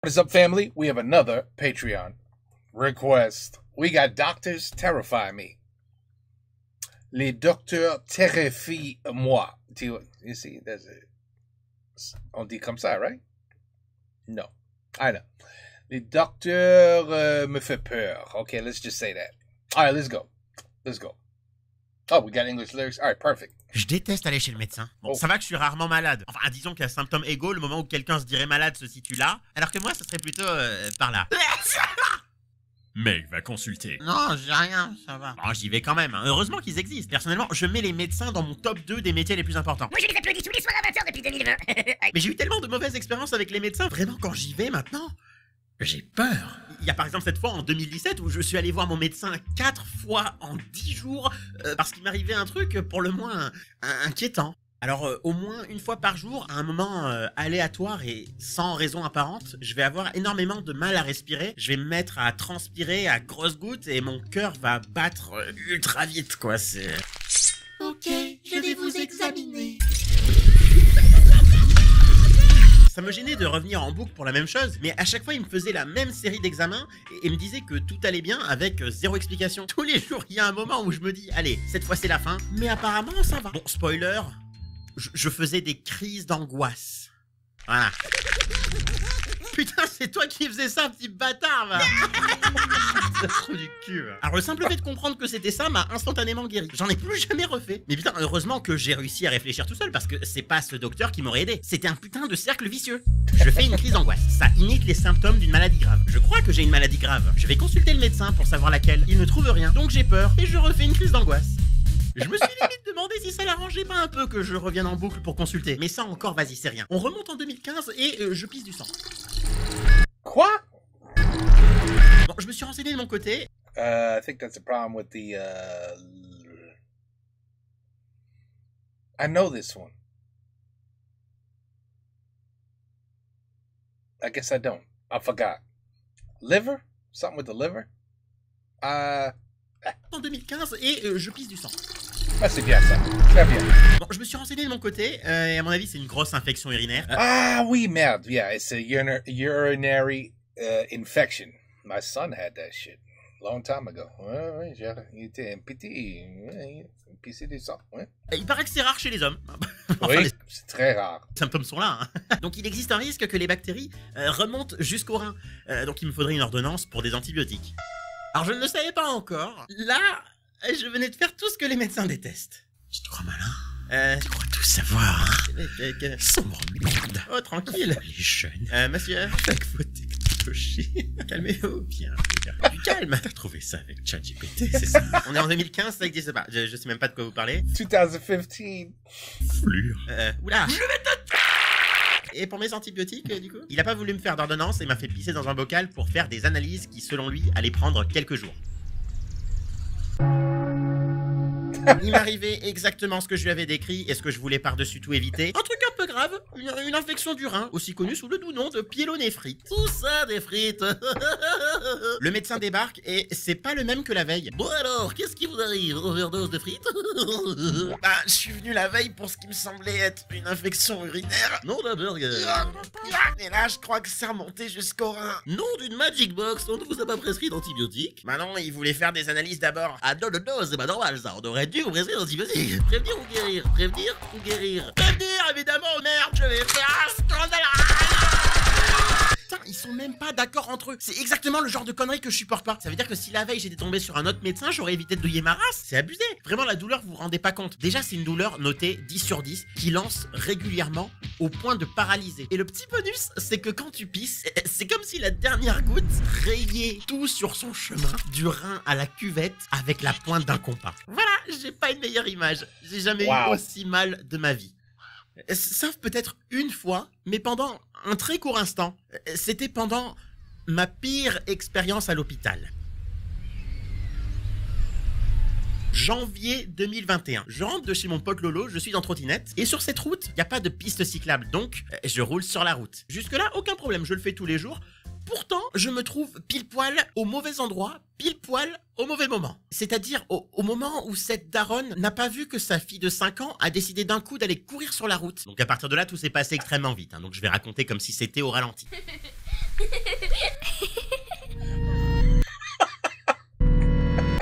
What is up, family? We have another Patreon request. We got Doctors Terrify Me. Les docteurs terrifient moi. You see, there's a... On dit comme ça, right? No. I know. Les docteurs me fait peur. Okay, let's just say that. All right, let's go. Let's go. Oh, we got English lyrics. All right, perfect. Je déteste aller chez le médecin. Bon, ça va que je suis rarement malade. Enfin, disons qu'à symptômes égaux, le moment où quelqu'un se dirait malade se situe là, alors que moi, ce serait plutôt par là. Mec, va consulter. Non, j'ai rien, ça va. Bon, j'y vais quand même, hein. Heureusement qu'ils existent. Personnellement, je mets les médecins dans mon top 2 des métiers les plus importants. Moi, je les applaudis tous les soirs amateurs depuis 2020. Mais j'ai eu tellement de mauvaises expériences avec les médecins, vraiment, quand j'y vais maintenant, j'ai peur. Il y a par exemple cette fois en 2017 où je suis allé voir mon médecin 4 fois en 10 jours parce qu'il m'arrivait un truc pour le moins inquiétant. Alors au moins une fois par jour, à un moment aléatoire et sans raison apparente, je vais avoir énormément de mal à respirer, je vais me mettre à transpirer à grosses gouttes et mon cœur va battre ultra vite quoi, c'est... Ok, je vais vous examiner. Ça me gênait de revenir en boucle pour la même chose, mais à chaque fois il me faisait la même série d'examens et me disait que tout allait bien avec zéro explication. Tous les jours il y a un moment où je me dis allez, cette fois c'est la fin, mais apparemment ça va. Bon, spoiler, je faisais des crises d'angoisse. Voilà. Putain, c'est toi qui faisais ça, petit bâtard, va. Ça se trouve du cul, va. Alors le simple fait de comprendre que c'était ça m'a instantanément guéri. J'en ai plus jamais refait. Mais putain, heureusement que j'ai réussi à réfléchir tout seul parce que c'est pas ce docteur qui m'aurait aidé. C'était un putain de cercle vicieux. Je fais une crise d'angoisse. Ça imite les symptômes d'une maladie grave. Je crois que j'ai une maladie grave. Je vais consulter le médecin pour savoir laquelle. Il ne trouve rien, donc j'ai peur et je refais une crise d'angoisse. Je me suis limite demandé si ça l'arrangeait pas un peu que je revienne en boucle pour consulter. Mais ça encore, vas-y, c'est rien. On remonte en 2015 et je pisse du sang. Quoi? Bon, je me suis renseigné de mon côté. I think that's a problem with the, I know this one. I guess I don't. I forgot. Liver? Something with the liver? En 2015 et je pisse du sang. Ah, c'est bien ça. Très bien. Bon, je me suis renseigné de mon côté et à mon avis c'est une grosse infection urinaire. Ah oui, merde. Yeah, it's a urinary infection. My son had that shit long time ago. Ouais, il était un petit, il pissait du sang. Ouais. Il paraît que c'est rare chez les hommes. Enfin, oui, c'est très rare. Les symptômes sont là. Hein. Donc il existe un risque que les bactéries remontent jusqu'au rein. Donc il me faudrait une ordonnance pour des antibiotiques. Alors je ne le savais pas encore. Là, je venais de faire tout ce que les médecins détestent. Tu te crois malin? Tu crois tout savoir, hein? Sombre merde. Oh, tranquille. Les jeunes. Monsieur, avec vos technologies. Calmez-vous, bien. Du calme. T'as trouvé ça avec ChatGPT, c'est ça? On est en 2015, ça existe pas. Je sais même pas de quoi vous parlez. 2015. Flure. Oula. Je vais te... Et pour mes antibiotiques, du coup, il a pas voulu me faire d'ordonnance et m'a fait pisser dans un bocal pour faire des analyses qui, selon lui, allaient prendre quelques jours. Il m'arrivait exactement ce que je lui avais décrit et ce que je voulais par-dessus tout éviter. Un truc un peu grave, une infection du rein, aussi connue sous le doux nom de pyélonéphrite. Tout ça des frites. Le médecin débarque et c'est pas le même que la veille. Bon alors, qu'est-ce qui vous arrive? Overdose de frites? Bah, je suis venu la veille pour ce qui me semblait être une infection urinaire. Non d'un burger. Et là, je crois que c'est remonté jusqu'au rein. Non d'une Magic Box, on ne vous a pas prescrit d'antibiotiques. Bah non, il voulait faire des analyses d'abord à deux doses, c'est pas normal ça, on aurait dû vous prescrire d'antibiotiques. Prévenir ou guérir? Prévenir ou guérir? Prévenir, évidemment, merde, je vais faire un scandale. Putain, ils sont même pas d'accord entre eux. C'est exactement le genre de conneries que je supporte pas. Ça veut dire que si la veille j'étais tombé sur un autre médecin, j'aurais évité de douiller ma race. C'est abusé. Vraiment, la douleur, vous vous rendez pas compte. Déjà, c'est une douleur notée 10 sur 10 qui lance régulièrement au point de paralyser. Et le petit bonus, c'est que quand tu pisses, c'est comme si la dernière goutte rayait tout sur son chemin, du rein à la cuvette, avec la pointe d'un compas. Voilà, j'ai pas une meilleure image. J'ai jamais eu aussi mal de ma vie. Sauf peut-être une fois, mais pendant un très court instant. C'était pendant ma pire expérience à l'hôpital. Janvier 2021. Je rentre de chez mon pote Lolo, je suis en trottinette, et sur cette route, il n'y a pas de piste cyclable, donc je roule sur la route. Jusque-là, aucun problème, je le fais tous les jours. Pourtant, je me trouve pile poil au mauvais endroit, pile poil au mauvais moment. C'est-à-dire au moment où cette daronne n'a pas vu que sa fille de 5 ans a décidé d'un coup d'aller courir sur la route. Donc à partir de là, tout s'est passé extrêmement vite, hein, donc je vais raconter comme si c'était au ralenti.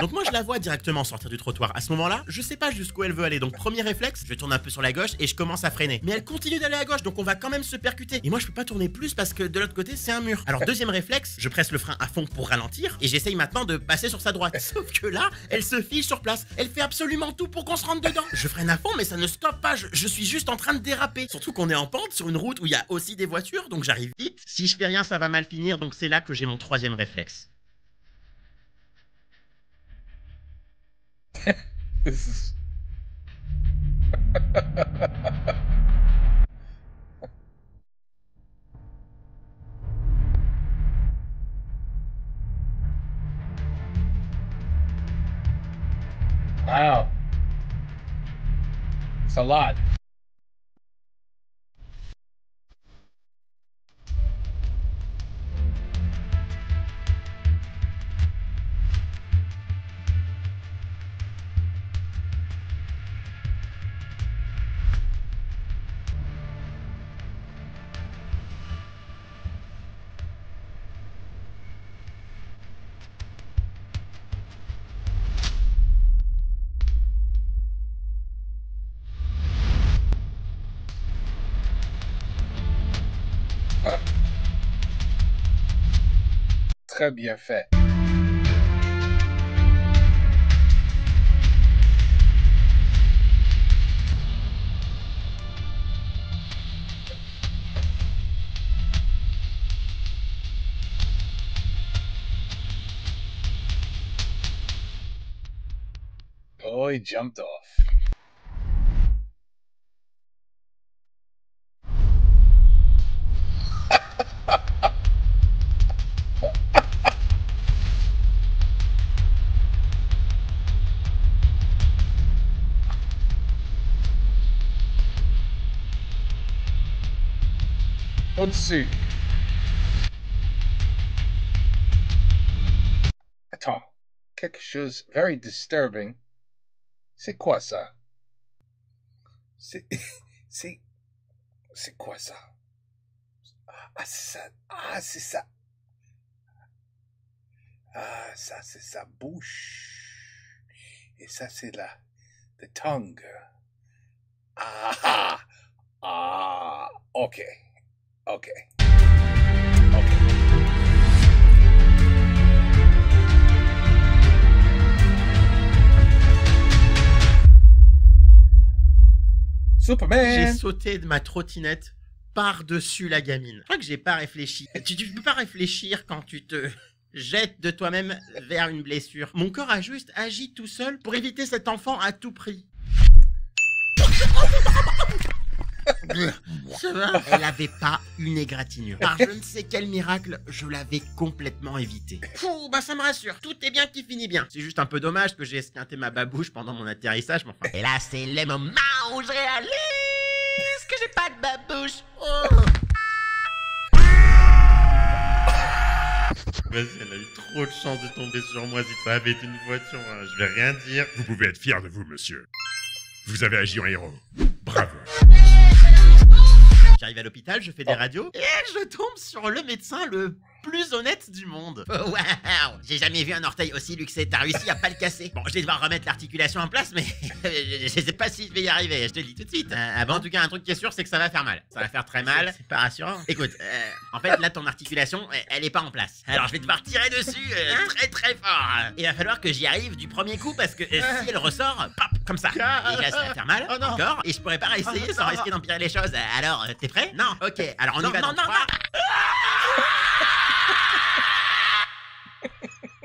Donc moi je la vois directement sortir du trottoir. À ce moment-là, je sais pas jusqu'où elle veut aller. Donc premier réflexe, je tourne un peu sur la gauche et je commence à freiner. Mais elle continue d'aller à gauche, donc on va quand même se percuter. Et moi je peux pas tourner plus parce que de l'autre côté c'est un mur. Alors deuxième réflexe, je presse le frein à fond pour ralentir et j'essaye maintenant de passer sur sa droite. Sauf que là, elle se fige sur place. Elle fait absolument tout pour qu'on se rentre dedans. Je freine à fond mais ça ne stoppe pas. Je suis juste en train de déraper. Surtout qu'on est en pente sur une route où il y a aussi des voitures, donc j'arrive vite. Si je fais rien, ça va mal finir. Donc c'est là que j'ai mon troisième réflexe. This is... Wow. It's a lot. Très bien fait. Oh, he jumped off. Au-dessus. Attends, quelque chose very disturbing. C'est quoi ça? C'est quoi ça? Ah, c'est ça. Ah, c'est ça. Ah, ça, c'est sa bouche. Et ça, c'est the tongue. Ah, ah, ok. Ok. Ok. Superman! J'ai sauté de ma trottinette par-dessus la gamine. Je crois que j'ai pas réfléchi. Tu peux pas réfléchir quand tu te jettes de toi-même vers une blessure. Mon corps a juste agi tout seul pour éviter cet enfant à tout prix. Ça va? Elle avait pas une égratignure. Par je ne sais quel miracle, je l'avais complètement évité. Fou, bah ça me rassure. Tout est bien qui finit bien. C'est juste un peu dommage que j'ai esquinté ma babouche pendant mon atterrissage, mais enfin. Et là, c'est le moment où je réalise que j'ai pas de babouche. Oh. Vas-y, elle a eu trop de chance de tomber sur moi. Si ça avait été une voiture, hein, je vais rien dire. Vous pouvez être fier de vous, monsieur. Vous avez agi en héros. Bravo. J'arrive à l'hôpital, je fais des radios, et je tombe sur le médecin le plus honnête du monde. Oh, waouh! J'ai jamais vu un orteil aussi luxé, t'as réussi à pas le casser. Bon, je vais devoir remettre l'articulation en place, mais je sais pas si je vais y arriver, je te le dis tout de suite. Ah bon, en tout cas, un truc qui est sûr, c'est que ça va faire mal. Ça va faire très mal, c'est pas rassurant. Écoute, en fait, là, ton articulation, elle est pas en place. Alors, je vais devoir tirer dessus très très fort. Il va falloir que j'y arrive du premier coup, parce que si elle ressort, pop, comme ça. Déjà, ça va faire mal, d'accord? Et je pourrais pas réessayer sans risquer d'empirer les choses. Alors, t'es prêt? Non, ok, alors on y va dans 3.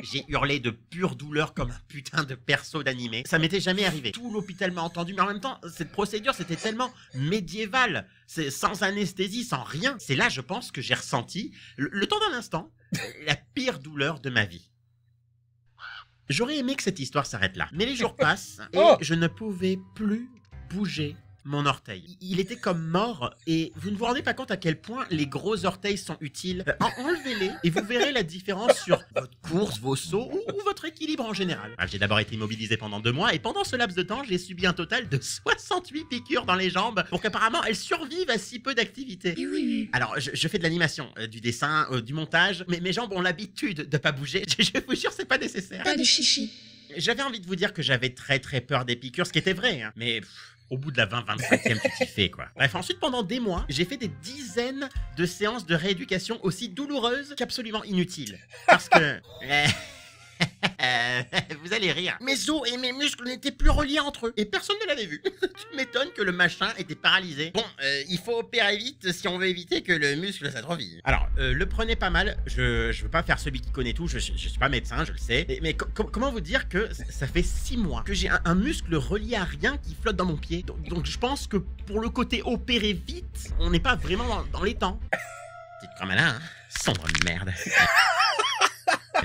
J'ai hurlé de pure douleur comme un putain de perso d'animé. Ça m'était jamais arrivé. Tout l'hôpital m'a entendu, mais en même temps, cette procédure, c'était tellement médiéval. C'est sans anesthésie, sans rien. C'est là, je pense, que j'ai ressenti, le temps d'un instant, la pire douleur de ma vie. J'aurais aimé que cette histoire s'arrête là. Mais les jours passent et je ne pouvais plus bouger mon orteil. Il était comme mort et vous ne vous rendez pas compte à quel point les gros orteils sont utiles. Enlevez-les et vous verrez la différence sur votre course, vos sauts ou votre équilibre en général. J'ai d'abord été immobilisé pendant 2 mois et pendant ce laps de temps, j'ai subi un total de 68 piqûres dans les jambes pour qu'apparemment elles survivent à si peu d'activité. Alors, je fais de l'animation, du dessin, du montage, mais mes jambes ont l'habitude de pas bouger. Je vous jure, c'est pas nécessaire. Pas de chichi. J'avais envie de vous dire que j'avais très peur des piqûres, ce qui était vrai, hein. Mais au bout de la 20-25e, tu t'y fais, quoi. Bref, ensuite, pendant des mois, j'ai fait des dizaines de séances de rééducation aussi douloureuses qu'absolument inutiles. Parce que... vous allez rire. Mes os et mes muscles n'étaient plus reliés entre eux. Et personne ne l'avait vu. Tu m'étonnes que le machin était paralysé. Bon, il faut opérer vite si on veut éviter que le muscle s'atrophie. Alors, le prenez pas mal. Je veux pas faire celui qui connaît tout. Je suis pas médecin, je le sais. Mais comment vous dire que ça fait 6 mois que j'ai un muscle relié à rien qui flotte dans mon pied. Donc je pense que pour le côté opérer vite, on n'est pas vraiment dans les temps. Petite croix malin, hein. Sombre merde.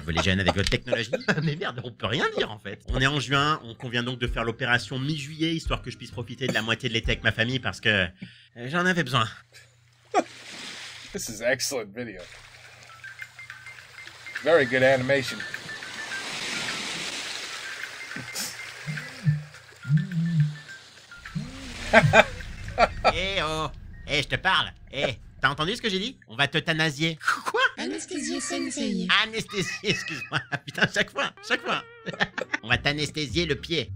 Vous les jeunes avec votre technologie. Mais merde, on peut rien dire en fait. On est en juin, on convient donc de faire l'opération mi-juillet, histoire que je puisse profiter de la moitié de l'été avec ma famille parce que j'en avais besoin. This is excellent video. Very good animation. Je te parle. T'as entendu ce que j'ai dit? On va te thanasier. Quoi? Anesthésier sensei. Anesthésier, excuse-moi. Putain, chaque fois. On va t'anesthésier le pied.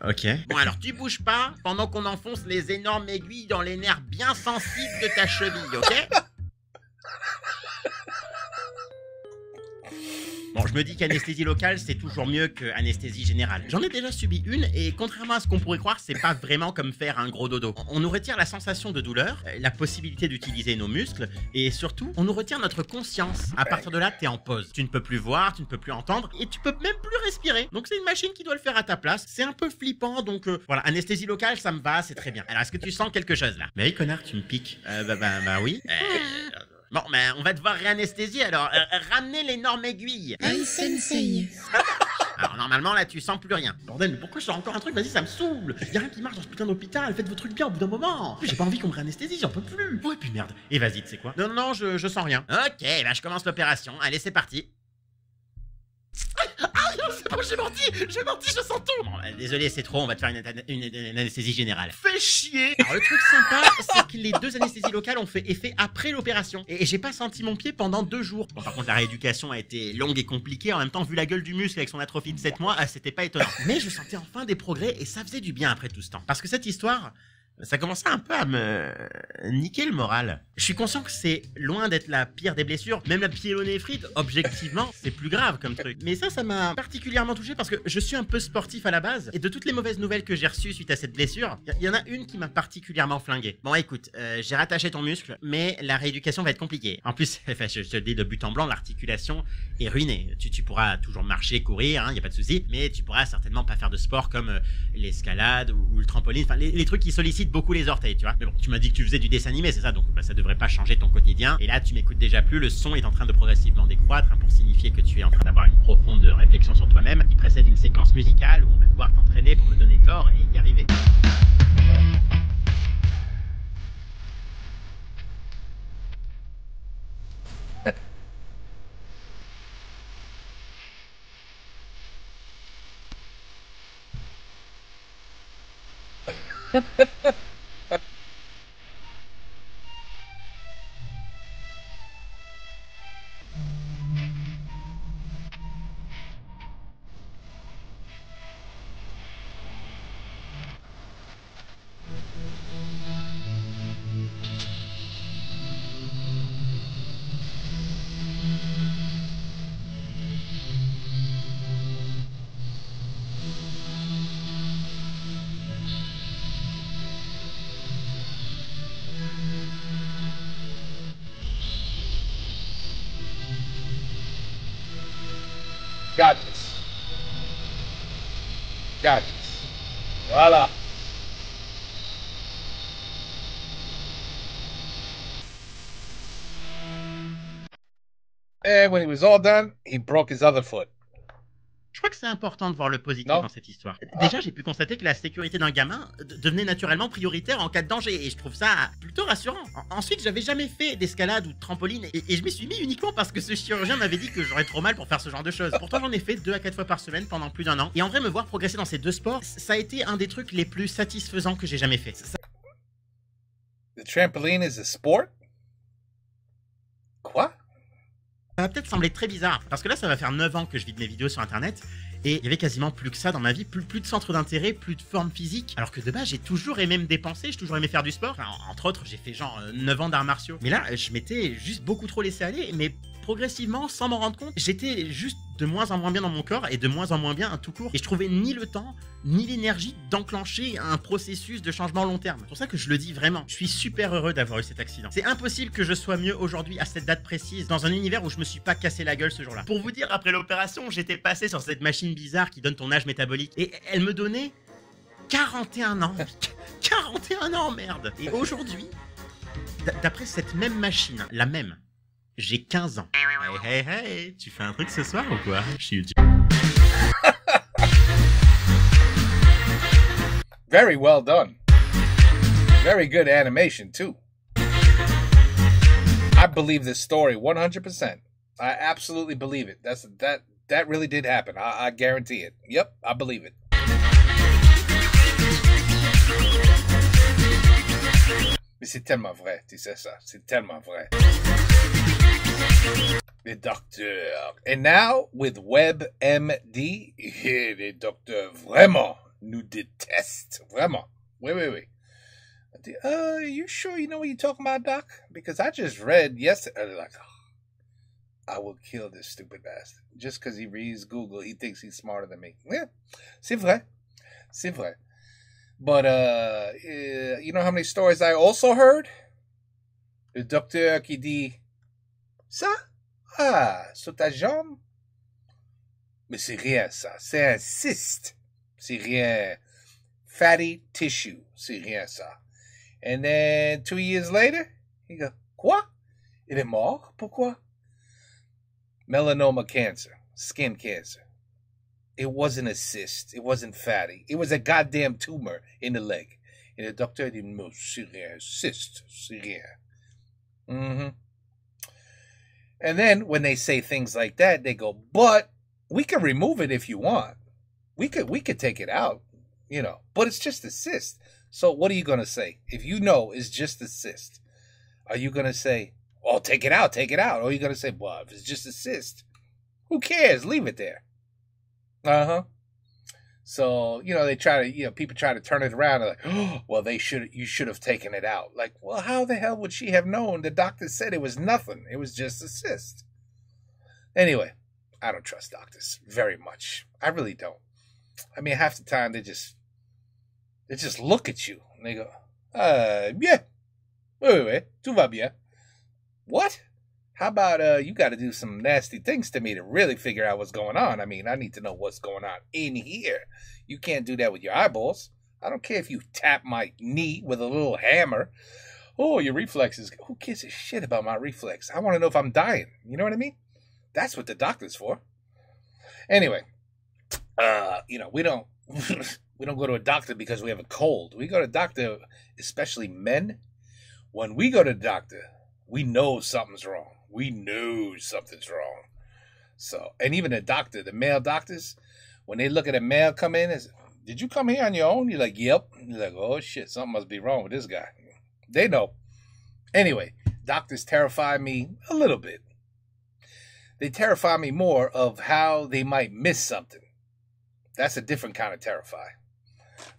Ok. Bon, alors tu bouges pas pendant qu'on enfonce les énormes aiguilles dans les nerfs bien sensibles de ta cheville, ok? Bon, je me dis qu'anesthésie locale, c'est toujours mieux qu'anesthésie générale. J'en ai déjà subi une, et contrairement à ce qu'on pourrait croire, c'est pas vraiment comme faire un gros dodo. On nous retire la sensation de douleur, la possibilité d'utiliser nos muscles, et surtout, on nous retire notre conscience. À partir de là, t'es en pause. Tu ne peux plus voir, tu ne peux plus entendre, et tu peux même plus respirer. Donc c'est une machine qui doit le faire à ta place. C'est un peu flippant, donc voilà, anesthésie locale, ça me va, c'est très bien. Alors, est-ce que tu sens quelque chose, là? Mais oui, connard, tu me piques. Bah oui. Bon, ben, on va devoir réanesthésier, alors ramenez l'énorme aiguille. Aïe sensei. Alors, normalement, là, tu sens plus rien. Bordel, mais pourquoi je sors encore un truc? Vas-y, ça me saoule. Y'a rien qui marche dans ce putain d'hôpital. Faites vos trucs bien au bout d'un moment. J'ai pas envie qu'on me réanesthésie, j'en peux plus. Ouais, puis merde. Et vas-y, tu sais quoi? Non, je sens rien. Ok, bah, je commence l'opération. Allez, c'est parti. C'est bon, j'ai menti, je sens tout. Bon, bah, désolé, c'est trop, on va te faire une anesthésie générale. Fais chier. Alors, le truc sympa, c'est que les 2 anesthésies locales ont fait effet après l'opération. Et j'ai pas senti mon pied pendant 2 jours. Bon, par contre, la rééducation a été longue et compliquée. En même temps, vu la gueule du muscle avec son atrophie de 7 mois, c'était pas étonnant. Mais je sentais enfin des progrès et ça faisait du bien après tout ce temps. Parce que cette histoire... ça commençait un peu à me niquer le moral. Je suis conscient que c'est loin d'être la pire des blessures. Même la pyélonéphrite, objectivement, c'est plus grave comme truc. Mais ça m'a particulièrement touché parce que je suis un peu sportif à la base. Et de toutes les mauvaises nouvelles que j'ai reçues suite à cette blessure, il y en a une qui m'a particulièrement flingué. Bon, écoute, j'ai rattaché ton muscle, mais la rééducation va être compliquée. En plus, je te le dis de but en blanc, l'articulation est ruinée. Tu pourras toujours marcher, courir, hein, y a pas de souci. Mais tu pourras certainement pas faire de sport comme l'escalade ou le trampoline. Enfin, les trucs qui sollicitent beaucoup les orteils, tu vois. Mais bon, tu m'as dit que tu faisais du dessin animé, c'est ça, donc bah, ça devrait pas changer ton quotidien. Et là, tu m'écoutes déjà plus, le son est en train de progressivement décroître, hein, pour signifier que tu es en train d'avoir une profonde réflexion sur toi-même, qui précède une séquence musicale où on va pouvoir t'entraîner pour me donner tort et y arriver. Got this. Got this. Voila. And when he was all done, he broke his other foot. Je crois que c'est important de voir le positif Non. dans cette histoire. Déjà, j'ai pu constater que la sécurité d'un gamin devenait naturellement prioritaire en cas de danger, et je trouve ça plutôt rassurant. Ensuite, j'avais jamais fait d'escalade ou de trampoline, et je m'y suis mis uniquement parce que ce chirurgien m'avait dit que j'aurais trop mal pour faire ce genre de choses. Pourtant, j'en ai fait 2 à 4 fois par semaine pendant plus d'1 an, et en vrai, me voir progresser dans ces 2 sports, ça a été un des trucs les plus satisfaisants que j'ai jamais fait. The trampoline is a sport? Quoi? Ça va peut-être sembler très bizarre, parce que là, ça va faire 9 ans que je vide mes vidéos sur internet, et il y avait quasiment plus que ça dans ma vie, plus de centre d'intérêt, plus de forme physique, alors que de base, j'ai toujours aimé me dépenser, j'ai toujours aimé faire du sport. Enfin, entre autres, j'ai fait genre 9 ans d'arts martiaux. Mais là, je m'étais juste beaucoup trop laissé aller, mais progressivement, sans m'en rendre compte, j'étais juste de moins en moins bien dans mon corps et de moins en moins bien tout court. Et je trouvais ni le temps, ni l'énergie d'enclencher un processus de changement long terme. C'est pour ça que je le dis vraiment. Je suis super heureux d'avoir eu cet accident. C'est impossible que je sois mieux aujourd'hui à cette date précise dans un univers où je me suis pas cassé la gueule ce jour-là. Pour vous dire, après l'opération, j'étais passé sur cette machine bizarre qui donne ton âge métabolique et elle me donnait 41 ans. 41 ans, merde. Et aujourd'hui, d'après cette même machine, la même, j'ai 15 ans. Hey, hey, hey, tu fais un truc ce soir ou quoi? Je suis... Very well done. Very good animation, too. I believe this story 100%. I absolutely believe it. That really did happen. I guarantee it. Yep, I believe it. Mais c'est tellement vrai, tu sais ça. C'est tellement vrai. Les docteurs. And now, with WebMD, les docteurs vraiment nous détestent. Vraiment. Oui. You sure you know what you're talking about, Doc? Because I just read yesterday, like, oh, I will kill this stupid bastard. Just because he reads Google, he thinks he's smarter than me. Yeah, c'est vrai. C'est vrai. But, you know how many stories I also heard? Le docteur qui dit, ça? Ah, sur ta jambe? Mais c'est rien, ça. C'est un cyste. C'est rien. Fatty tissue. C'est rien, ça. And then 2 years later, he goes, quoi? Il est mort? Pourquoi? Melanoma cancer. Skin cancer. It wasn't a cyst. It wasn't fatty. It was a goddamn tumor in the leg. Et le docteur dit, non, c'est rien. Cyst. C'est rien. Mm-hmm. And then when they say things like that, they go, but we can remove it if you want. We could take it out, you know, but it's just a cyst. So what are you going to say? If you know it's just a cyst, are you going to say, oh, take it out? Or are you going to say, well, if it's just a cyst, who cares? Leave it there. Uh-huh. So, you know, they try to, you know, people try to turn it around and like, oh, well, you should have taken it out. Like, well, how the hell would she have known? The doctor said it was nothing. It was just a cyst. Anyway, I don't trust doctors very much. I really don't. I mean, half the time they just look at you and they go, yeah. Wait, tout va bien. What? How about you got to do some nasty things to me to really figure out what's going on? I mean, I need to know what's going on in here. You can't do that with your eyeballs. I don't care if you tap my knee with a little hammer. Oh, your reflexes. Who gives a shit about my reflex? I want to know if I'm dying. You know what I mean? That's what the doctor's for. Anyway, you know, we don't go to a doctor because we have a cold. We go to a doctor, especially men. When we go to the doctor, we know something's wrong. We know something's wrong. So, and even the doctor, the male doctors, when they look at a male come in and say, did you come here on your own? You're like, yep. You're like, oh shit, something must be wrong with this guy. They know. Anyway, doctors terrify me a little bit. They terrify me more of how they might miss something. That's a different kind of terrify.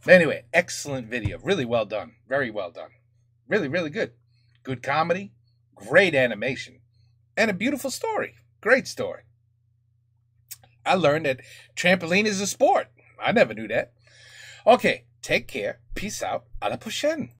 But anyway, excellent video. Really well done. Very well done. Really, really good. Good comedy. Great animation. And a beautiful story. Great story. I learned that trampoline is a sport. I never knew that. Okay, take care. Peace out. À la prochaine.